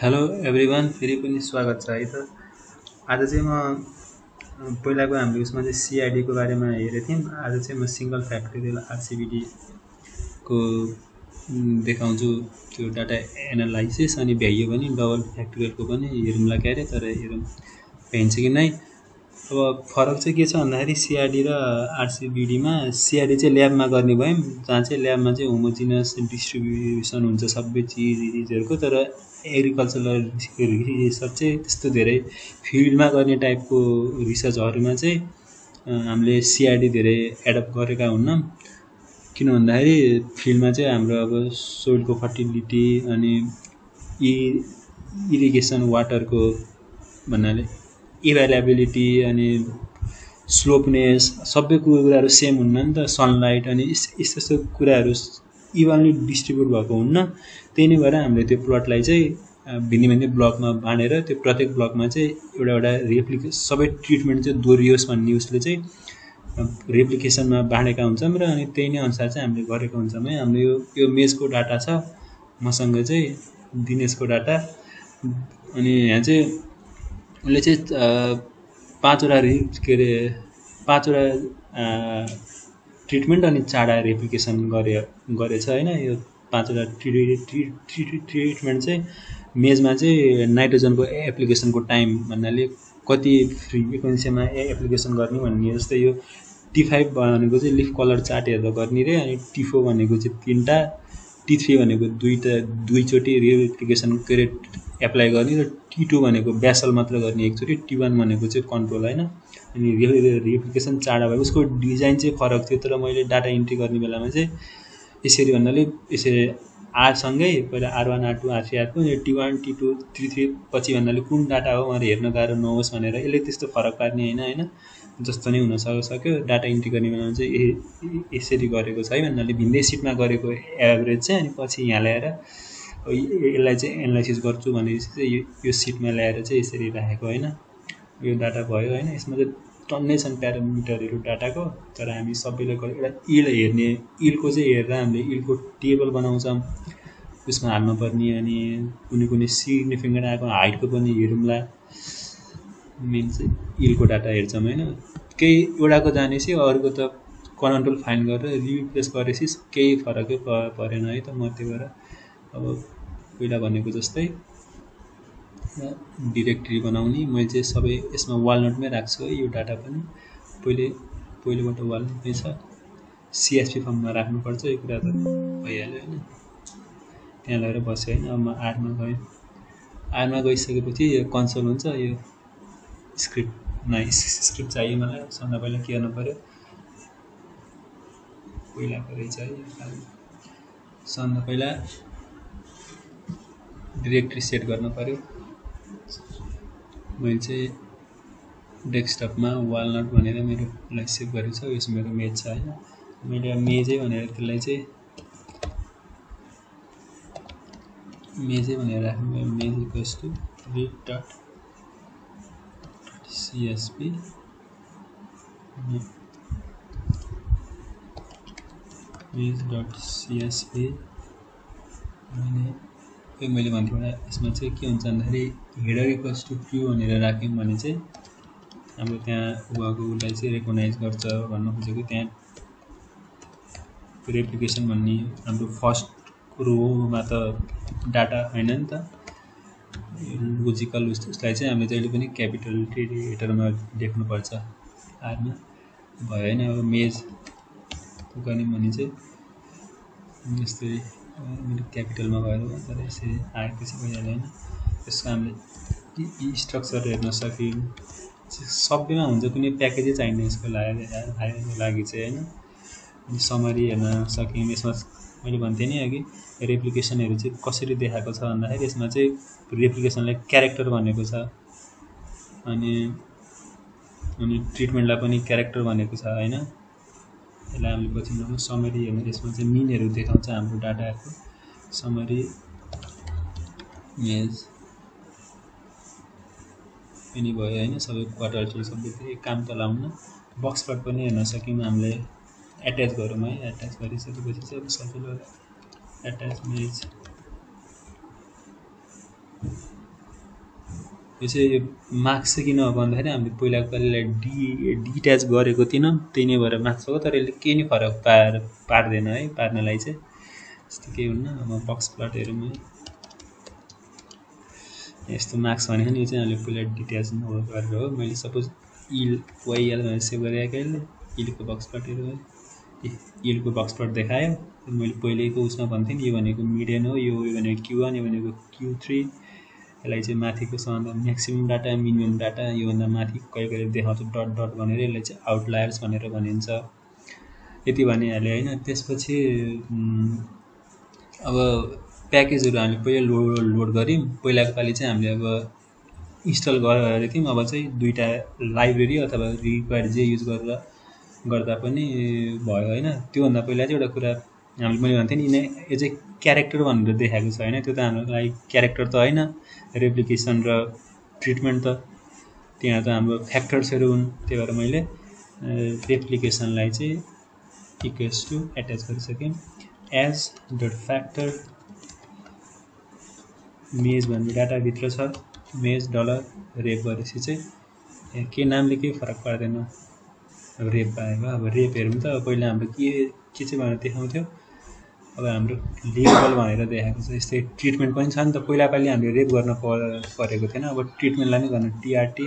Hello everyone, फेरि पनि स्वागत छ है त। आज चाहिँ पहिलाको हाम्रो उसमा चाहिँ सिआइडीको बारेमा हेरेको थियौँ। आज चाहिँ म सिङ्गल फ्याक्टोरियल आरसिबिडीको देखाउँछु त्यो डाटा एनालाइसिस, अनि भ्याइयो भने डबल फ्याक्टोरियलको पनि हेरौँला क्या अरे, तर हेरौँ भ्याइन्छ कि नै। अब फरक चाहिँ के छ भन्दाखेरि सिआरडी र आरसिबिडीमा सिआरडी चाहिँ ल्याबमा गर्ने भयौँ, जहाँ चाहिँ ल्याबमा चाहिँ होमोजिनस डिस्ट्रिब्युसन हुन्छ सबै चिजहरूको, तर एग्रिकल्चरल रिसर्च चाहिँ त्यस्तो धेरै फिल्डमा गर्ने टाइपको रिसर्चहरूमा चाहिँ हामीले सिआरडी धेरै एडप्ट गरेका हुन्न। किन भन्दाखेरि फिल्डमा चाहिँ हाम्रो अब सोइलको फर्टिलिटी अनि इरिगेसन वाटरको भन्नाले एभाइलेबिलिटी अनि स्लोपनेस सबै कुराहरू सेम हुन्न नि त। सनलाइट अनि यस्तो यस्तो कुराहरू इभनली डिस्ट्रिब्युट भएको हुन्न। त्यही नै भएर हामीले त्यो प्लटलाई चाहिँ भिन्नै भिन्नै ब्लकमा बाँडेर त्यो प्रत्येक ब्लकमा चाहिँ एउटा एउटा सबै ट्रिटमेन्ट चाहिँ दोहोरियोस् भन्ने उसले चाहिँ रेप्लिकेसनमा बाँडेका हुन्छौँ र अनि त्यही नै अनुसार चाहिँ हामीले गरेको हुन्छौँ है। हाम्रो यो मेजको डाटा छ, मसँग चाहिँ दिनेशको डाटा, अनि यहाँ चाहिँ उसले चाहिँ पाँचवटा ट्रिटमेन्ट अनि 4वटा रेप्लिकेसन गरेछ होइन। यो 5वटा ट्रिटमेन्ट चाहिँ मेजमा चाहिँ नाइट्रोजनको एप्लिकेसनको टाइम भन्नाले कति फ्रिक्वेन्सीमा एप्लिकेसन गर्ने भन्ने, जस्तै यो T5 भनेको चाहिँ लिफ कलर चार्ट हेर्दा गर्ने रे, अनि T4 भनेको चाहिँ 3वटा, T3 भनेको दुईचोटि रेप्लिकेसन के अरे एप्लाई गर्ने, र T2 भनेको ब्यासल मात्र गर्ने एकचोटि, T1 भनेको चाहिँ कन्ट्रोल होइन। अनि रेप्लिकेसन 4वटा भयो। उसको डिजाइन चाहिँ फरक थियो, तर मैले डाटा इन्ट्री गर्ने बेलामा चाहिँ यसरी भन्नाले यसरी आरसँगै पहिला R1 R2 R3 R4 T1 T2 T3 पछि भन्नाले कुन डाटा हो उहाँले हेर्न गाह्रो नहोस् भनेर यसले त्यस्तो फरक पार्ने होइन जस्तो नै हुन सक्यो। डाटा इन्ट्री गर्ने बेलामा चाहिँ यसरी गरेको छ है, भन्नाले भिन्दै सिटमा गरेको एभरेज चाहिँ, अनि पछि यहाँ ल्याएर यसलाई चाहिँ एनालाइसिस गर्छु भनेपछि चाहिँ यो सिटमा ल्याएर चाहिँ यसरी राखेको होइन। यो डाटा भयो होइन। यसमा चाहिँ टन्नै छन् प्यारामिटरहरू डाटाको, तर हामी सबैले एउटा इल हेर्ने, इलको चाहिँ हेरेर हामीले इलको टेबल बनाउँछौँ उसमा हाल्नुपर्ने, अनि कुनै सिग्निफिकेन्ट आएको हाइटको पनि हेरौँला। मेन चाहिँ इलको डाटा हेर्छौँ होइन। केही एउटाको जानेपछि अरूको त कन्ट्रोल फाइन गरेर रिप्लेस गरेपछि केही फरकै परेन है त। म त्यही भएर अब पहिला भनेको जस्तै डिरेक्टरी बनाउने, मैले चाहिँ सबै यसमा वालनटमै राख्छु है। यो डाटा पनि पहिलोबाट वालनटमै छ, CSV फर्ममा राख्नुपर्छ, यो कुरा त भइहाल्यो होइन। त्यहाँ लगेर बस्यो होइन। अब म आरमा गएँ, आरमा गइसकेपछि यो कन्सोल हुन्छ। यो स्क्रिप्ट चाहियो मलाई। सबभन्दा पहिला के गर्नु पऱ्यो, पहिलाको रहेछ है। सबभन्दा पहिला डिरेक्टरी सेट गर्नु पऱ्यो। मैले चाहिँ डेस्कटपमा वालनट भनेर मेरोलाई सेभ गरेको छ। यसमा मेरो मेज छ होइन। मैले मेजै भनेर त्यसलाई चाहिँ मेजै भनेर राख्नु। मेज इक्वल्स टु read.csv meas.csv मैले भन्थेँ एउटा यसमा चाहिँ के हुन्छ भन्दाखेरि हेडर इक्वल्स टु ट्रु भनेर राख्यौँ भने चाहिँ हाम्रो त्यहाँ भएको उसलाई चाहिँ रेकगनाइज गर्छ भन्न खोजेको। त्यहाँ रेप्लिकेसन भन्ने हाम्रो फर्स्ट रोमा त डाटा होइन नि त, लोजिकल उसलाई चाहिँ हामीले जहिले पनि क्यापिटल लेटरमा लेख्नुपर्छ आरमा भयो होइन। अब मेज गर्ने भने चाहिँ जस्तै मैले क्यापिटलमा गएर तर यसरी आएपछि भइहाल्यो होइन। त्यसको हामीले स्ट्रक्चर हेर्न सक्यौँ, सबैमा हुन्छ, कुनै प्याकेजै चाहिने यसको लागि चाहिँ होइन। अनि समरी हेर्न सक्यौँ। यसमा मैले भन्थेँ नि अघि रेप्लिकेसनहरू चाहिँ कसरी देखाएको छ भन्दाखेरि यसमा चाहिँ रेप्लिकेसनलाई क्यारेक्टर भनेको छ, अनि ट्रिटमेन्टलाई पनि क्यारेक्टर भनेको छ होइन। यसलाई हामीले पछि समरी हेर्नु, यसमा चाहिँ मिनहरू देखाउँछ हाम्रो डाटाहरूको। समरी मेज पनि भयो होइन। सबै क्वार्टरहरू सबै काम त लाउन। बक्स प्लट पनि हेर्न सक्यौँ हामीले, एट्याच गरौँ है। एट्याच गरिसकेपछि चाहिँ अब सजिलो एट्याच मेज यो चाहिँ मार्क्स चाहिँ किन हो भन्दाखेरि हामीले पहिलाको पालिलाई डिट्याच गरेको थिएनौँ, त्यही नै भएर मार्क्स हो। तर यसले केही नै फरक पार्दैन है, पार्नलाई चाहिँ त्यस्तो केही हुन्न। अब बक्स प्लट हेरौँ है, यस्तो मार्क्स भनेको नि यो चाहिँ हामीले पहिला डिट्याच गरेर हो। मैले सपोज इल वाइएल भनेर सेभ गरिराखेको यसले इलको बक्स प्लट हेरौँ है, इलको बक्स प्लट देखायो। मैले पहिल्यैको उसमा भन्थेँ नि, यो भनेको मिडियन हो, यो भनेको Q1, यो भनेको Q3। यसलाई चाहिँ माथिको सँग म्याक्सिमम डाटा मिनिमम डाटा योभन्दा माथि कहिले कहिले देखाउँछ डट डट भनेर, यसलाई चाहिँ आउटलायर्स भनेर भनिन्छ। यति भनिहाल्यो होइन। त्यसपछि अब प्याकेजहरू हामीले पहिला लोड गऱ्यौँ। पहिलाको पालि चाहिँ हामीले अब इन्स्टल गरेको थियौँ, अब चाहिँ दुईवटा लाइब्रेरी अथवा रिक्वायर जे युज गरेर गर्दा पनि भयो होइन। त्योभन्दा पहिला चाहिँ एउटा कुरा हामीले मैले भन्थेँ नि, यो चाहिँ क्यारेक्टर भनेर देखाएको छ होइन, त्यो त हाम्रो लागि क्यारेक्टर त होइन, रेप्लिकेसन र ट्रिटमेन्ट त त्यहाँ त हाम्रो फ्याक्टर्सहरू हुन्। त्यही भएर मैले रेप्लिकेसनलाई चाहिँ इक्वल्स टु एट्याच गरिसकेँ एज डट फ्याक्टर मेज भन्ने डाटाभित्र छ, मेज डलर रेप गरेपछि चाहिँ के नामले केही फरक पार्दैन, अब रेप पाएको। अब रेप हेरौँ त, अब पहिला हाम्रो के चाहिँ भनेर देखाउँथ्यो, अब हाम्रो लेबल भनेर देखाएको छ। यस्तै ट्रिटमेन्ट पनि छ नि त, पहिला पालि हामीले रेप गर्न परेको थिएन, अब ट्रिटमेन्टलाई नै गर्नु टिआरटी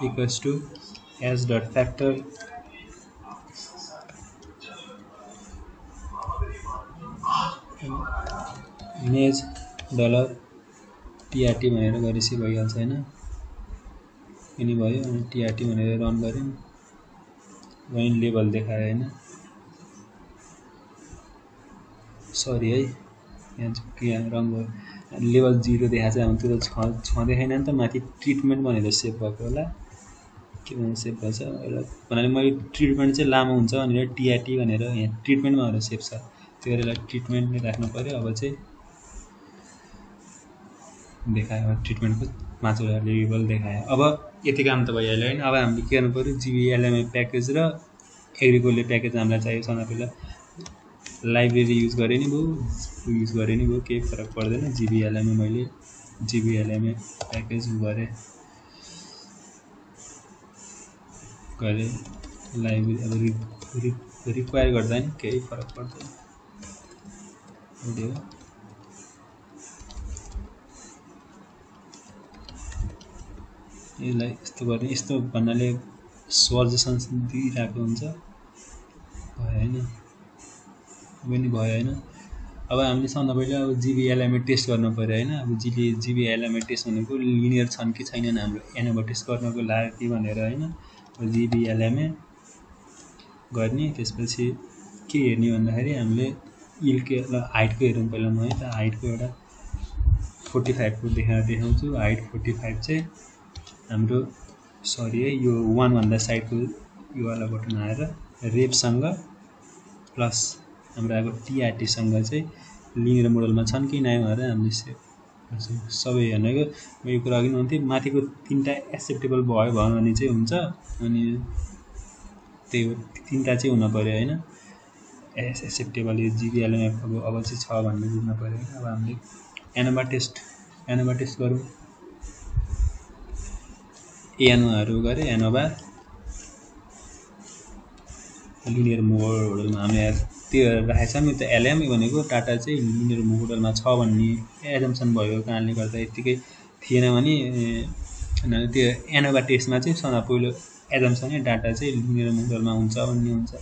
इक्वल्स टु एज डट फ्याक्टर मेज डलर टिआरटी भनेर गरेपछि भइहाल्छ होइन। यिनी भयो अनि टिआरटी भनेर रन गऱ्यौँ, वहीँ लेबल देखायो होइन। सरी है, यहाँ रङ भयो, लेभल 0 देखाएको छ। त्यो त छ देखाएन नि त, माथि ट्रिटमेन्ट भनेर सेभ भएको होला, के भनेर सेभ भएको छ भन्नाले मैले ट्रिटमेन्ट चाहिँ लामो हुन्छ भनेर टिआरटी भनेर यहाँ ट्रिटमेन्ट भनेर सेभ छ, त्यो गरेर ट्रिटमेन्ट नै राख्नु पऱ्यो। अब चाहिँ देखायो ट्रिटमेन्टको 5वटा लेबल देखायो। अब यति काम त भइहाल्यो होइन। अब हामीले के गर्नु पऱ्यो, जिबिएलएमए प्याकेज र एग्रिकोले प्याकेज हामीलाई चाहियो। सँग पहिला लाइब्रेरी युज गरे नि भयो, युज गरे नि भयो, केही फरक पर्दैन। जिबिएलएमए मैले जिबिएलएमए प्याकेज गरेँ लाइब्रेरी अब रिक्वायर गर्दा नि केही फरक पर्दैन। यसलाई यस्तो गर्ने, यस्तो भन्नाले सजेसन्स दिइरहेको हुन्छ, भयो होइन, पनि भयो होइन। अब हामीले सबभन्दा पहिला अब जिबिएलएमए टेस्ट गर्नु पऱ्यो होइन। अब जिबिएलएमए टेस्ट भनेको लिनियर छन् कि छैनन् हाम्रो एनोभा टेस्ट गर्नको लागि भनेर होइन। जिबिएलएमए गर्ने, त्यसपछि के हेर्ने भन्दाखेरि हामीले इलको हाइटको हेरौँ पहिला। म है त हाइटको एउटा 45 को देखाउँछु। हाइट 45 चाहिँ हाम्रो सरी है, यो 1 भन्दा साइडको योवाला बटन आएर रेपसँग प्लस हाम्रो अब टिआरटीसँग चाहिँ लिनियर मोडलमा छन् कि नै भनेर हामीले सबै हेर्नेको। म यो कुरा अघि भन्थेँ, माथिको 3टा एक्सेप्टेबल भयो भने चाहिँ हुन्छ, अनि त्यही हो 3टा चाहिँ हुन पऱ्यो होइन एक्सेप्टेबल। यो जिबिएलएमए अब चाहिँ छ भन्ने बुझ्नु पऱ्यो। अब हामीले एनोभा टेस्ट गरौँ। एनोभाहरू गरे, एनोभा लिनियर मोडलमा हामीले त्यो राखेको छ नि त। एलएम भनेको डाटा चाहिँ लिनियर मोडलमा छ भन्ने एजम्सन भएको कारणले गर्दा यत्तिकै थिएन भने त्यो एनोभा टेस्टमा चाहिँ सदा पहिलो एजम्सनै डाटा चाहिँ लिनियर मोडलमा हुन्छ भन्ने हुन्छ।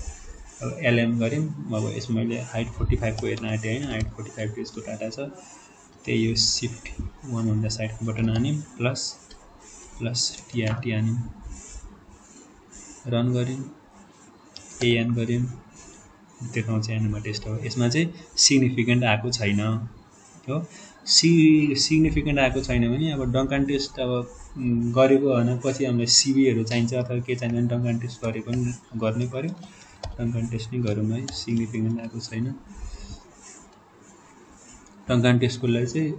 अब एलएम गऱ्यौँ। अब यसमा मैले हाइट 45 को हेर्न आँटेँ होइन। हाइट 45 को यसको डाटा छ, त्यही यो सिफ्ट 1 भन्दा साइडको बटन हान्यौँ, प्लस टिआरटी हान्यौँ, रन गऱ्यौँ, एएन गऱ्यौँ, देखाउँछ एनोभा टेस्ट हो। यसमा चाहिँ सिग्निफिकेन्ट आएको छैन हो। सिग्निफिकेन्ट आएको छैन भने अब डङ्कन टेस्ट अब गरेको होइन, पछि हामीलाई सिबीहरू चाहिन्छ अथवा के चाहिन्छ भने डङ्कन टेस्ट गरे पनि गर्नै पऱ्यो। डङ्कन टेस्ट नै गरौँ है। सिग्निफिकेन्ट आएको छैन, डङ्कन टेस्टको लागि चाहिँ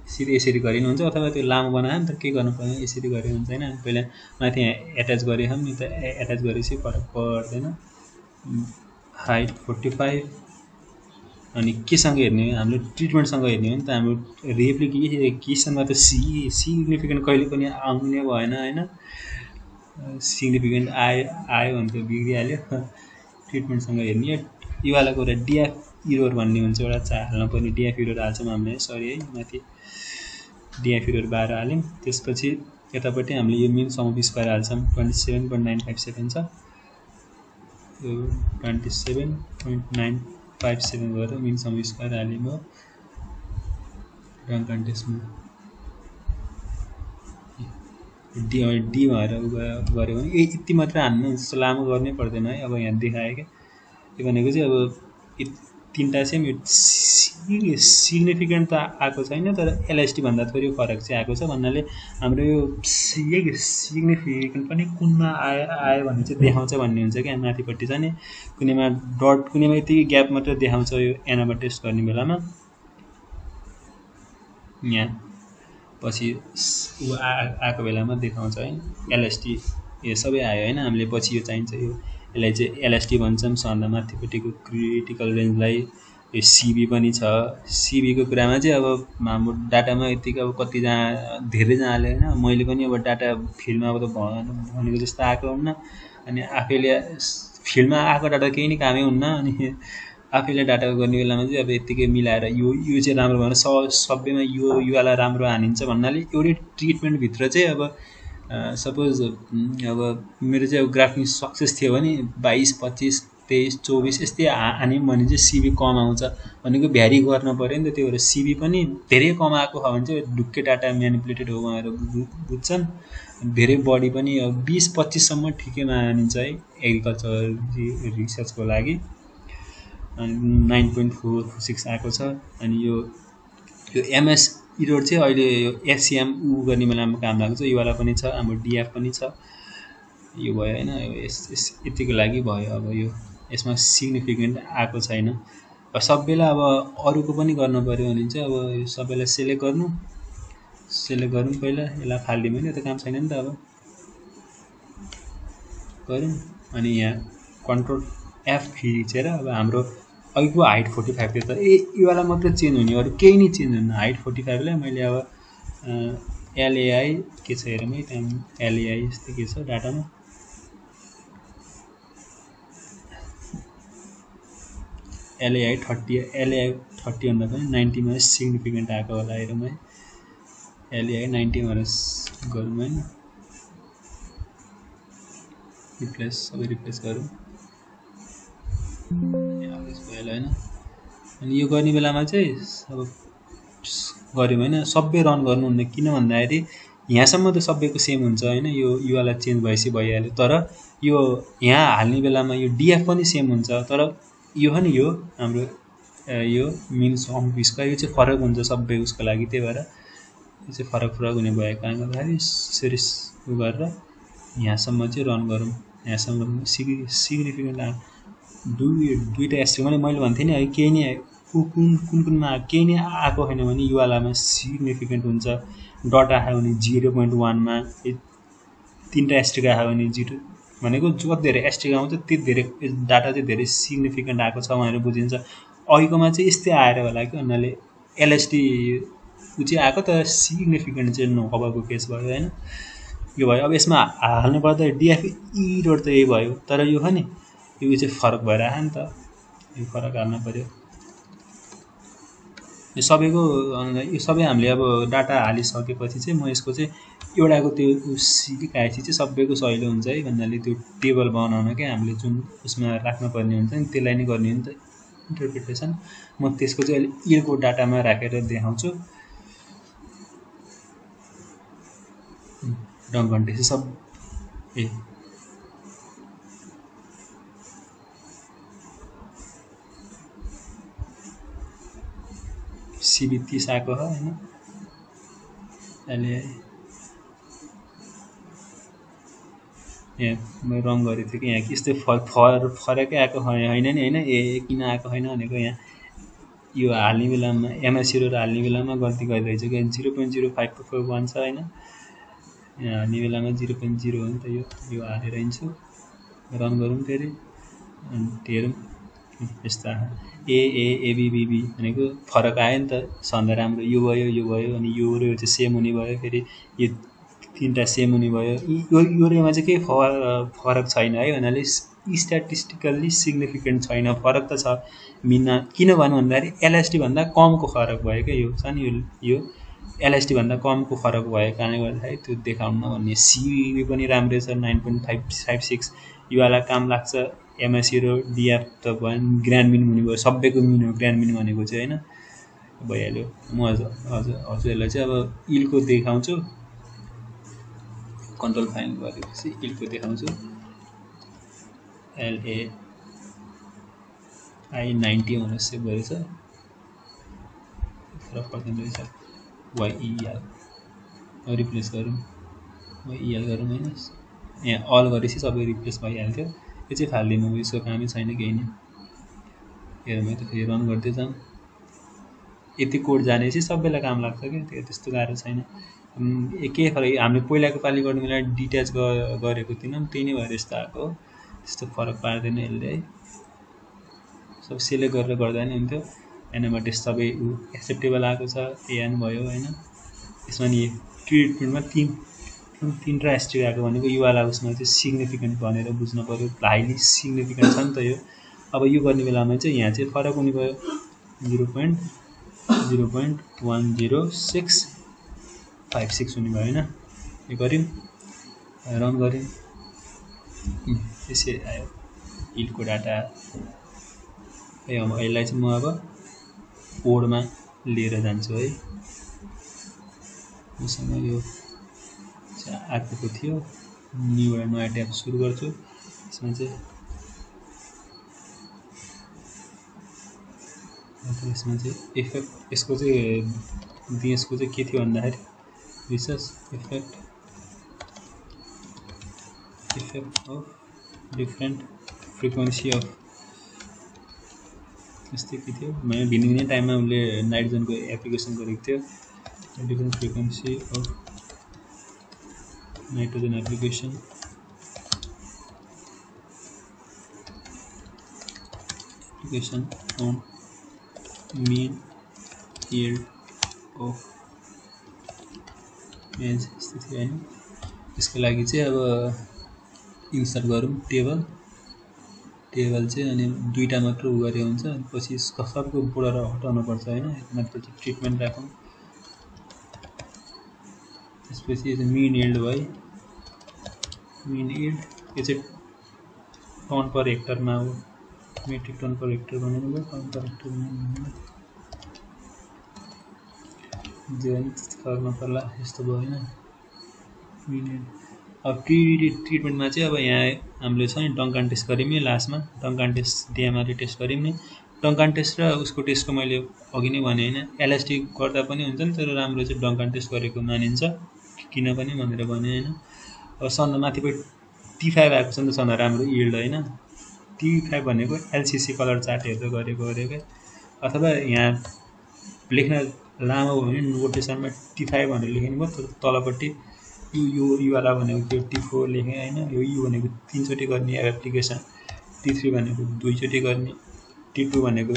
यसरी गरिनुहुन्छ, अथवा त्यो लामो बनायो नि त के गर्नु पर्दैन, यसरी गरे हुन्छ होइन। पहिला माथि एट्याच गरेको नि त, एट्याच गरेपछि फरक पर्दैन। हाइट 45 अनि केसँग हेर्ने हामीले ट्रिटमेन्टसँग हेर्ने हो नि त। हाम्रो रेप्लिकेसनमा त सिग्निफिकेन्ट कहिले पनि आउने भएन होइन। सिग्निफिकेन्ट आयो भने त बिग्रिहाल्यो। ट्रिटमेन्टसँग हेर्ने योवाला कुरा डिएफ इरोर भन्ने हुन्छ एउटा हाल्न पर्ने। डिएफ इरोर हाल्छौँ हामीले, सरी है, माथि डिएफ इरोर 12 हाल्यौँ। त्यसपछि यतापट्टि हामीले यो मिन सम अफ स्क्वायर हाल्छौँ। 27.957 छ, यो 27.957 गरेर मिन सम स्क्वायर हाल्यौँ हो रङ कन्टेस्टमा। डी भएर गऱ्यो भने यति मात्र हान्नु, जस्तो लामो गर्नै पर्दैन है। अब यहाँ देखायो क्या, यो भनेको चाहिँ अब तिनवटा चाहिँ सिग्निफिकेन्ट त आएको छैन, तर एलएसटी भन्दा थोरै फरक चाहिँ आएको छ भन्नाले हाम्रो यो सिग्निफिकेन्ट पनि कुनमा आयो भने चाहिँ देखाउँछ भन्ने हुन्छ क्या। माथिपट्टि छ नि कुनैमा डट, कुनैमा यति ग्याप मात्र देखाउँछ यो एनामा टेस्ट गर्ने बेलामा। यहाँ पछि आएको बेलामा देखाउँछ है एलएसटी। यो सबै आयो होइन। हामीले पछि यो चाहिन्छ, यो यसलाई चाहिँ एलएसटी भन्छौँ। सबभन्दा माथिपट्टिको क्रिटिकल रेन्जलाई यो सिबी पनि छ। सिबीको कुरामा चाहिँ अब हाम्रो डाटामा यतिकै अब कतिजना धेरैजनाले होइन, मैले पनि अब डाटा फिल्डमा अब त भनेको जस्तो आएको हुन्न। अनि आफैले फिल्डमा आएको डाटा केही नै कामै हुन्न। अनि आफैले डाटा गर्ने बेलामा चाहिँ अब यत्तिकै मिलाएर यो चाहिँ राम्रो भएन, सबैमा योवाला राम्रो हानिन्छ भन्नाले एउटै ट्रिटमेन्टभित्र चाहिँ अब सपोज अब मेरो चाहिँ अब ग्राफ्टिङ सक्सेस थियो भने 22, 25, 23, 24 यस्तै हान्यौँ भने चाहिँ सिबी कम आउँछ भनेको भ्यारी गर्न पऱ्यो नि त। त्यो भएर सिबी पनि धेरै कम आएको छ भने चाहिँ ढुक्कै डाटा म्यानिपुलेटेड हो भनेर बुझ्छन्। धेरै बढी पनि अब 20-25सम्म ठिकैमा हानिन्छ है एग्रिकल्चर रिसर्चको लागि। अनि 9.46 आएको छ। अनि यो एमएस इरोड चाहिँ अहिले यो एससिएम गर्ने बेलामा काम लाग्छ। योवाला पनि छ, हाम्रो डिएफ पनि छ। यो भयो होइन, यतिको लागि भयो। अब यो यसमा सिग्निफिकेन्ट आएको छैन। अब सबैलाई अब अरूको पनि गर्नु पऱ्यो भने चाहिँ अब यो सबैलाई सेलेक्ट गरौँ पहिला। यसलाई फालिदिउँ होइन, त्यो काम छैन नि त। अब गरौँ अनि यहाँ कन्ट्रोल एफ खिचेर अब हाम्रो अघिको हाइट 45 थियो त योवाला मात्र चेन्ज हुने, अरू केही नै चेन्ज हुन्न। हाइट 45 लाई मैले अब एलएआई के छ हेरौँ है, त्यहाँ एलएआई यस्तो के छ डाटामा। एलएआई 30 भन्दा पनि 90 मा सिग्निफिकेन्ट आएको होला हेरौँ है। एलएआई 90 भनेर गरौँ होइन, रिप्लेस सबै रिप्लेस गरौँ भइहाल्यो होइन। अनि यो गर्ने बेलामा चाहिँ अब गऱ्यौँ होइन, सबै रन गर्नुहुन्न। किन भन्दाखेरि यहाँसम्म त सबैको सेम हुन्छ होइन, योवाला चेन्ज भएपछि भइहाल्यो। तर यो यहाँ हाल्ने बेलामा यो डिएफ पनि सेम हुन्छ, तर यो हो नि यो हाम्रो यो मिन सम स्क्वायर यो चाहिँ फरक हुन्छ सबै उसको लागि। त्यही भएर यो चाहिँ फरक हुने भएको कारणले गर्दाखेरि यसरी गरेर यहाँसम्म चाहिँ रन गरौँ। यहाँसम्म सिग्निफिकेन्ट दुईवटा एस्ट्रिकमा मैले भन्थेँ नि है, केही नै कुनमा केही नै आएको छैन भने युवालामा सिग्निफिकेन्ट हुन्छ। डट आयो भने 0.1 मा, तिनवटा एस्ट्रिक आयो भने 0 भनेको जति धेरै एस्ट्रिक आउँछ त्यति धेरै डाटा चाहिँ धेरै सिग्निफिकेन्ट आएको छ भनेर बुझिन्छ। अघिकोमा चाहिँ यस्तै आएर होला कि भन्नाले एलएसटी ऊ चाहिँ आएको तर सिग्निफिकेन्ट चाहिँ नभएको केस भयो होइन। यो भयो। अब यसमा हाल्नु पर्दा डिएफ इरोड त यही भयो, तर यो हो नि यो चाहिँ फरक भएर आयो नि त, यो फरक हाल्नु पऱ्यो। यो सबै हामीले अब डाटा हालिसकेपछि चाहिँ म यसको चाहिँ एउटाको त्यो सिकाएपछि चाहिँ सबैको सहिलो हुन्छ है भन्नाले त्यो टेबल बनाउन क्या हामीले जुन उसमा राख्नुपर्ने हुन्छ नि त्यसलाई नै गर्ने हो नि त इन्टरप्रिटेसन। म त्यसको चाहिँ अहिले इलको डाटामा राखेर देखाउँछु। डङ घन्टे सब सिबी 30 आएको हो होइन। अहिले यहाँ मैले रङ गरेको थिएँ कि यहाँ यस्तै फरकै आएको होइन नि होइन। किन आएको छैन भनेको यहाँ यो हाल्ने बेलामा एमएससीहरू हाल्ने बेलामा गल्ती गरिरहेछ कि 0.0541 छ होइन। यहाँ हाल्ने बेलामा 0.0 हो नि त। यो हालेर हिँड्छु, रन गरौँ फेरि अनि हेरौँ यस्ता एबिबिबी भनेको फरक आयो नि त सन्दा राम्रो यो भयो अनि यो र यो चाहिँ सेम हुने भयो फेरि यो तिनवटा सेम हुने भयो यो रेमा चाहिँ केही फरक छैन है भन्नाले स्ट्याटिस्टिकल्ली सिग्निफिकेन्ट छैन फरक त छ मिनमा किन भन्दाखेरि एलएसटी भन्दा कमको फरक भयो क्या यो छ नि यो एलएसटी भन्दा कमको फरक भएको कारणले गर्दाखेरि त्यो देखाउन भन्ने सिबी पनि राम्रै छ 9.556 योवाला काम लाग्छ एमएससी र डिएफ त भयो ग्रान्ड मिन हुने भयो सबैको मिन हो ग्रान्ड मिन भनेको चाहिँ होइन भइहाल्यो म हजुरहरूलाई चाहिँ अब इलको देखाउँछु कन्ट्रोल फाइल गरेपछि इलको देखाउँछु LAI90 भनेर सेभ गरेछ फरक पर्दैन रहेछ YEL रिप्लेस गरौँ YEL गरौँ होइन यहाँ अल गरेपछि सबै रिप्लेस भइहाल्थ्यो यो चाहिँ फाल्दिनँ यसको कामै छैन केही नै हेरौँ है त फेरि रन गर्दै जाउँ यति कोड जानेपछि सबैलाई काम लाग्छ क्या त्यो त्यस्तो गाह्रो छैन के फरक हामीले पहिलाको पालि गर्ने बेला डिट्याच गरेको थिएनौँ त्यही नै भएर यस्तो आएको हो त्यस्तो फरक पार्दैन यसले है सब सिलेक्ट गरेर गर्दा नि हुन्थ्यो एनाबाट सबै एक्सेप्टेबल आएको छ एएन भयो होइन यसमा नि ट्रिटमेन्टमा तिनवटा एस्ट्रिक आएको भनेको युवाला उसमा चाहिँ सिग्निफिकेन्ट भनेर बुझ्नु पऱ्यो हाइली सिग्निफिकेन्ट छ नि त यो अब यो गर्ने बेलामा चाहिँ यहाँ चाहिँ फरक हुने भयो 0.10656 हुने भयो होइन यो गऱ्यौँ रन गऱ्यौँ त्यसै आयो इलको डाटा यसलाई चाहिँ म अब कोडमा लिएर जान्छु है मसँग यो आएको थियो न्यू एउटा नयाँ ट्याब सुरु गर्छु यसमा चाहिँ इफेक्ट यसको चाहिँ के थियो भन्दाखेरि research effect of different frequency of यस्तै के थियो मैले भिन्न टाइममा उसले नाइट्रोजनको एप्लिकेसन गरेको थियो different frequency of nitrogen application on mean yield of मेज यस्तो थियो होइन यसको लागि चाहिँ अब इन्सर्ट गरौँ टेबल चाहिँ अनि दुईवटा मात्र उ गरे हुन्छ पछि सबको बोर्डर हटाउनुपर्छ होइन मात्र चाहिँ ट्रिटमेन्ट राखौँ त्यसपछि मिन यिल्ड भयो मिन यिल्ड यो चाहिँ टन पर हेक्टरमा हो मेट्रिक टन पर हेक्टर बनाउनु भयो टन पर हेक्टर बनाउनु फरक नपर्ला यस्तो भयो होइन अब ट्रिटमेन्टमा चाहिँ अब यहाँ हामीले छ नि डङ्कान टेस्ट गऱ्यौँ नि लास्टमा डङ्कान टेस्ट डिएमआरले टेस्ट गऱ्यौँ नि डङ्कान टेस्ट र उसको टेस्टको मैले अघि नै भने होइन एलएसटी गर्दा पनि हुन्छ नि तर राम्रो चाहिँ डङ्कान टेस्ट गरेको मानिन्छ किन पनि भनेर भने होइन अब सन्दा माथिपट्टि T5 आएको छ नि त सन्दा राम्रो यिल्ड होइन T5 भनेको एलसिसी कलर चार्ट हेर्दै गरेको अथवा यहाँ लेख्न लामो भयो भने नोटेसनमा T5 भनेर लेख्नु भयो तर तलपट्टि युवाला भनेको त्यो T4 लेखेँ होइन यो यु भनेको 3 चोटि गर्ने एप्लिकेसन T3 भनेको 2 चोटि गर्ने T2 भनेको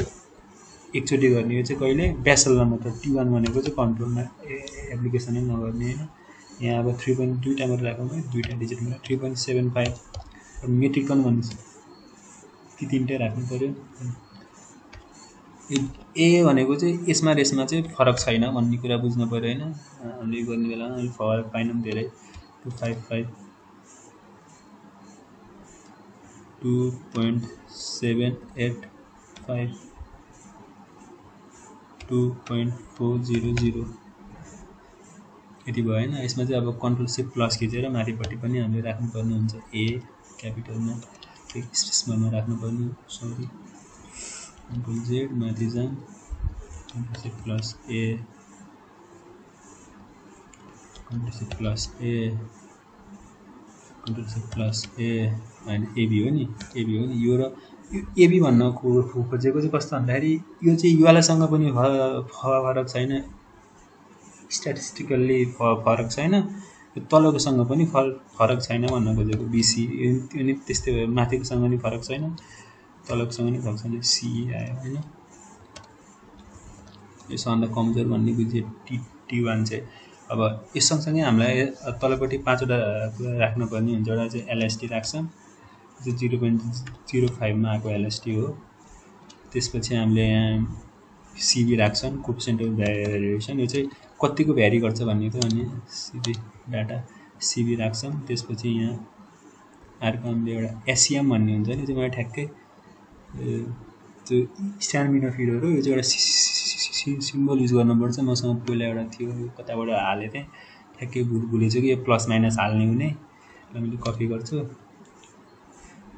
1 चोटि गर्ने यो चाहिँ कहिले बेसलमा मात्र T1 भनेको चाहिँ कन्ट्रोलमा एप्लिकेसनै नगर्ने होइन यहाँ अब 3.2 मात्र राखौँ है दुईवटा डिजिटमा 3.75 मेट्रिक टन भन्नु ती तिनटै राख्नु पर्यो ए भनेको चाहिँ यसमा रेसमा चाहिँ फरक छैन भन्ने कुरा बुझ्नु पर्यो होइन हामीले गर्ने बेलामा अलिक फरक पाएनौँ धेरै 255 2.785 2.400 यति भयो होइन यसमा चाहिँ अब कन्ट्रोल सिफ्ट प्लस खिचेर माथिपट्टि पनि हामीले राख्नुपर्ने हुन्छ ए क्यापिटलमा स्पेसमा राख्नुपर्ने सरी कन्ट्रोल जेड माथि जाउँ कन्ट्रोल सिफ्ट प्लस ए कन्ट्रोल सिफ्ट प्लस ए होइन एबी हो नि यो र एबी भन्न खोजेको चाहिँ कस्तो भन्दाखेरि यो चाहिँ युवालासँग पनि फरक छैन स्ट्याटिस्टिकल्ली फरक छैन तलकोसँग पनि फरक छैन भन्न खोजेको बिसी अनि त्यस्तै भयो माथिकोसँग पनि फरक छैन तलबसँग नै फंक्सन सी आयो हैन। यो सबभन्दा कमजोर भन्ने बुझियो टी1 चाहिँ। अब यस सँगसँगै हामीलाई तलपट्टि 5 वटा कुरा राख्नुपर्ने हुन्छ। एउटा चाहिँ एलएसटी राख्छ, जो 0.05 मा आएको एलएसटी हो। त्यसपछि हामीले यहाँ सिबी राख्छन्, कोएफिसिएन्ट अफ भेरिएसन। यो चाहिँ कतिको भ्यारी गर्छ भन्ने त अनि सिबी डाटा सिबी राख्छन्। त्यसपछि यहाँ अर्को हामीले एउटा एसइएम भन्ने हुन्छ नि, त्यो मैले ठ्याक्कै त्यो स्ट्यान्डमिनोफिड हो। यो चाहिँ एउटा सिम्बल युज गर्नुपर्छ। मसँग पहिला एउटा थियो, कताबाट हालेँ थिएँ, ठ्याक्कै भुलेछु कि यो प्लस माइनस हाल्ने हुने। मैले कपी गर्छु,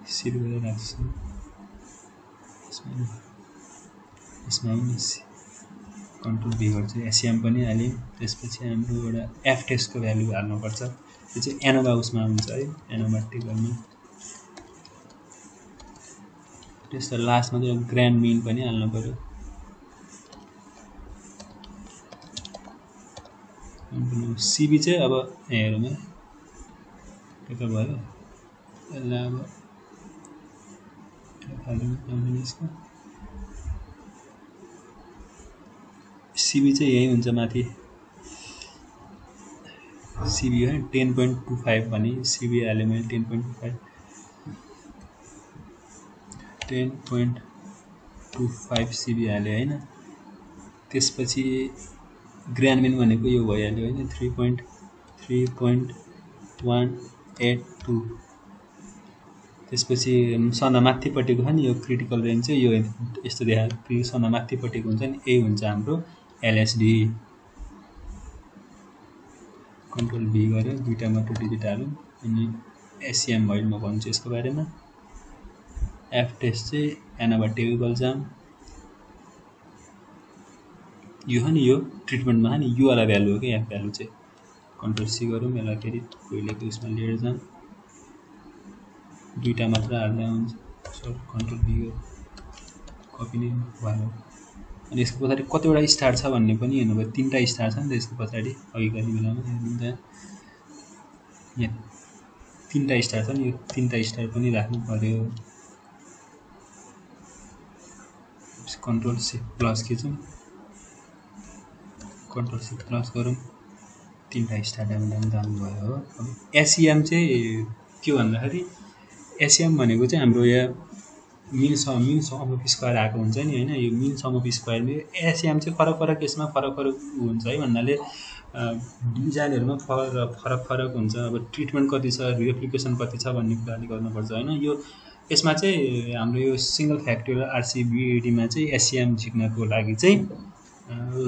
सिडी गरेर राख्छु। यसमा कन्ट्रोल भी गर्छु, एसइएम पनि हालेँ। त्यसपछि हाम्रो एउटा एफ टेस्टको भ्यालु हाल्नुपर्छ। त्यो चाहिँ एनोभा उसमा हुन्छ है, एनोभा टेबलमा। त्यसको लास्टमा चाहिँ ग्रान्ड मिन पनि हाल्नु पर्यो। सिबी चाहिँ अब हेरौँ है, त्यो त भयो। यसलाई अब सिबी चाहिँ यही हुन्छ माथि, सिबी है 10.25 भने सिबी हालेँ मैले 10.25 सिबी हालेँ होइन। त्यसपछि ग्रान्ड मिन भनेको यो भइहाल्यो होइन, 3.182। त्यसपछि सन्दा माथिपट्टिको छ नि यो क्रिटिकल रेन्ज चाहिँ यो यस्तो देखा, सन्दा माथिपट्टिको हुन्छ नि, यही हुन्छ हाम्रो एलएसडी। कन्ट्रोल भी गरेर दुईटा मात्र डिजिट हालौँ। अनि एसइएम भयो, म भन्छु यसको बारेमा। एफ टेस्ट चाहिँ एनोभा टेबल जाम, यो हो नि, यो ट्रिटमेन्टमा हो नि, यो वाला भ्यालु हो कि एफ भ्यालु चाहिँ। कन्ट्रोल सी गरौँ, यसलाई फेरि पहिलेको उसमा लिएर जाऊँ, दुईटा मात्र हाल्दा हुन्छ। सरी, कन्ट्रोल भी गरौँ, कपी नै भयो। अनि यसको पछाडि कतिवटा स्टार छ भन्ने पनि हेर्नुभयो, 3टा स्टार छ नि त यसको पछाडि। अघि गर्ने बेलामा हेर्नु यहाँ 3टा स्टार छ नि, यो 3टा स्टार पनि राख्नु पर्यो। कन्ट्रोल सिफ्ट प्लस खिचौँ, कन्ट्रोल सिफ्ट प्लस गरौँ, 3टा स्टार जानुभयो हो। अब एसइएम चाहिँ के भन्दाखेरि, एसइएम भनेको चाहिँ हाम्रो यहाँ मिन सम अफ स्क्वायर आएको हुन्छ नि होइन। यो मिन सम अफ स्क्वायरमा एसइएम चाहिँ फरक फरक केसमा फरक फरक हुन्छ है भन्नाले डिजाइनहरूमा फरक हुन्छ। अब ट्रिटमेन्ट कति छ, रेप्लिकेसन कति छ भन्ने कुराले गर्नुपर्छ होइन। यो यसमा चाहिँ हाम्रो यो सिङ्गल फ्याक्टोरियल आरसिबिडीमा चाहिँ एसइएम झिक्नको लागि चाहिँ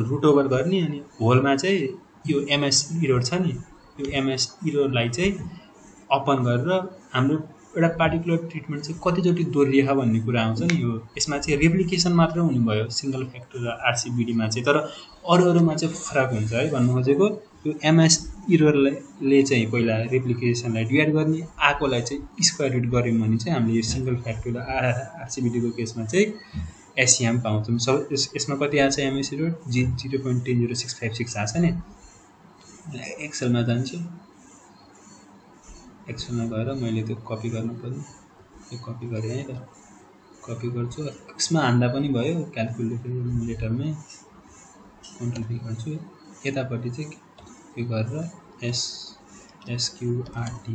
रुट ओभर गर्ने, अनि होलमा चाहिँ यो एमएस इरोड छ नि, यो एमएस इरोडलाई चाहिँ अपन गरेर हाम्रो एउटा पार्टिकुलर ट्रिटमेन्ट चाहिँ कतिचोटि दोहोरिएछ भन्ने कुरा आउँछ नि। यो यसमा चाहिँ रेप्लिकेसन मात्र हुने भयो सिङ्गल फ्याक्टोरियल आरसिबिडीमा चाहिँ, तर अरूमा चाहिँ फरक हुन्छ है भन्नु खोजेको। यो एमएस इरोडले चाहिँ पहिला रेप्लिकेसनलाई डिभाइड गर्ने, आएकोलाई चाहिँ स्क्वायर रुट गऱ्यौँ भने चाहिँ हामीले यो सिङ्गल फ्याक्टोरियल आरसिबिडीको केसमा चाहिँ एसइएम पाउँछौँ। सब यसमा कति आएको छ एमएस इरोड 0.10656 आएको छ नि। एक्सेलमा जान्छु, एक्सेलमा गएर मैले त्यो कपी गर्नु पर्यो, त्यो कपी गरेँ है त, कपी गर्छु। यसमा हान्दा पनि भयो क्यालकुलेटरमै, कन्ट्रोल भी गर्छु। यतापट्टि चाहिँ के गरेर एसक्युआरटी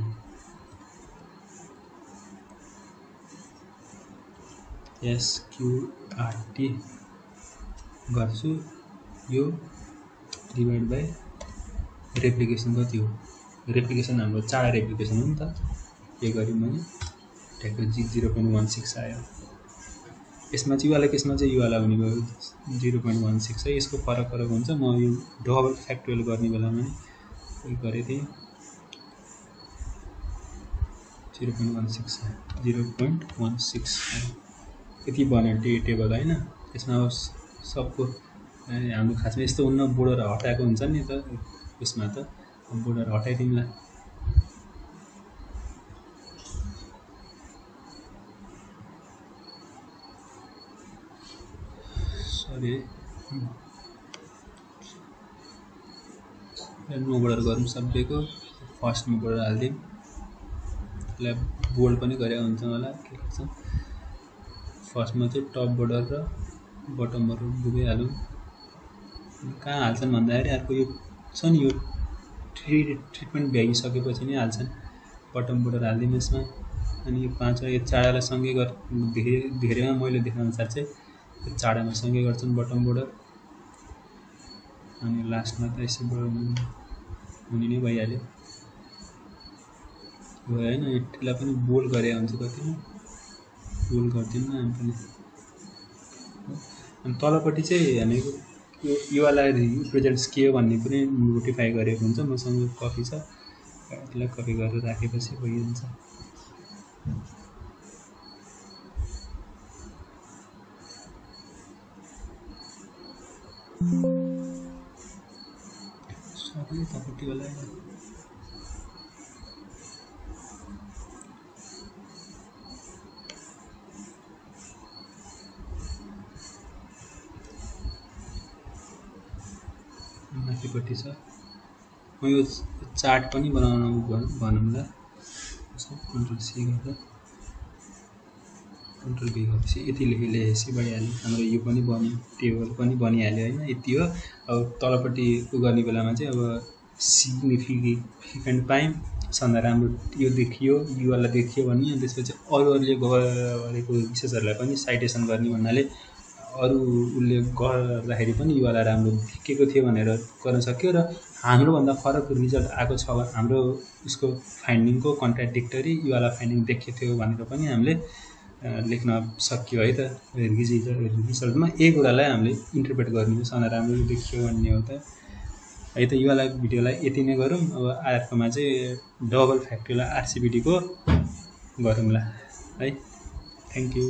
गर्छु, यो डिभाइड बाई रेप्लिकेसन कति हो। रेप्लिकेसन हाम्रो 4 रेप्लिकेसन हो नि त, के गरेँ मैले ठ्याक्कै 0.16 आयो। यसमा चाहिँ योवाला केसमा चाहिँ योवाला हुने भयो 0.16 है। यसको फरक हुन्छ। म यो डबल फ्याक्टोरियल गर्ने बेलामा नि उयो गरेको थिएँ, 0.16 आयो। यति बन्यो टेबल होइन। यसमा सबको हाम्रो खासमा यस्तो हुन्न, बोर्डर हटाएको हुन्छ नि त उसमा, त बोर्डर हटाइदिउँला। सरी, नो बोर्डर गरौँ सबैको, फर्स्टमा बोर्डर हालिदिउँ। यसलाई बोल्ड पनि गरे हुन्छ होला, के गर्छ। फर्स्टमा चाहिँ टप बोर्डर र बटम बोर्डर दुवै हालौँ। कहाँ हाल्छन् भन्दाखेरि अर्को यो छ नि, यो ट्रिटमेन्ट भ्याइसकेपछि नै हाल्छन्। बटम बोर्डर हालिदिउँ यसमा। अनि यो 5 यो चाडालाई सँगै धेरैमा मैले देखाएअनुसार चाहिँ यो चाडामा सँगै गर्छन् बटम बोर्डर। अनि लास्टमा त यसो हुने नै भइहाल्यो। हो होइन, यसलाई पनि बोल्ड गरे हुन्छ कतिमा, बोल्ड गरिदिउँ न हामी पनि। अनि तलपट्टि चाहिँ हामीको यो युआरएल रिप्रेजेन्ट्स के हो भन्ने पनि नोटिफाई गरेको हुन्छ। मसँग कपी छ, त्यसलाई कपी गरेर राखेपछि भइहाल्छ। सबै यतापट्टि होला माथिपट्टि छ। म यो चार्ट पनि बनाउन भनौँला। कन्ट्रोल सी गरेर कन्ट्रोल बी गरेपछि यति लेखेपछि भइहाल्यो। हाम्रो यो पनि बन्यो, टेबल पनि बनिहाल्यो होइन। यति हो। अब तलपट्टि उ गर्ने बेलामा चाहिँ अब सिग्निफिकेन्ट पायौँ, सन्दा राम्रो यो देखियो, युआरएल देखियो भने अनि त्यसपछि अरूहरूले गरेको रिसर्चहरूलाई पनि साइटेसन गर्ने भन्नाले अरू उसले गर्दाखेरि पनि युआरएल राम्रो देखेको थियो भनेर गर्न सक्यो। र हाम्रोभन्दा फरक रिजल्ट आएको छ, हाम्रो उसको फाइन्डिङको कन्ट्राडिक्टरी युआरएल फाइन्डिङ देखेको थियो भनेर पनि हामीले लेख्न सक्यो है त। रिजल्टमा यही कुरालाई हामीले इन्टरप्रेट गर्ने हो, सन्दा राम्रो देखियो भन्ने हो त है त। योवाला भिडियोलाई यति नै गरौँ। अब अर्कोमा चाहिँ डबल फ्याक्टोरियल आरसिबिडीको गरौँला है। Thank you.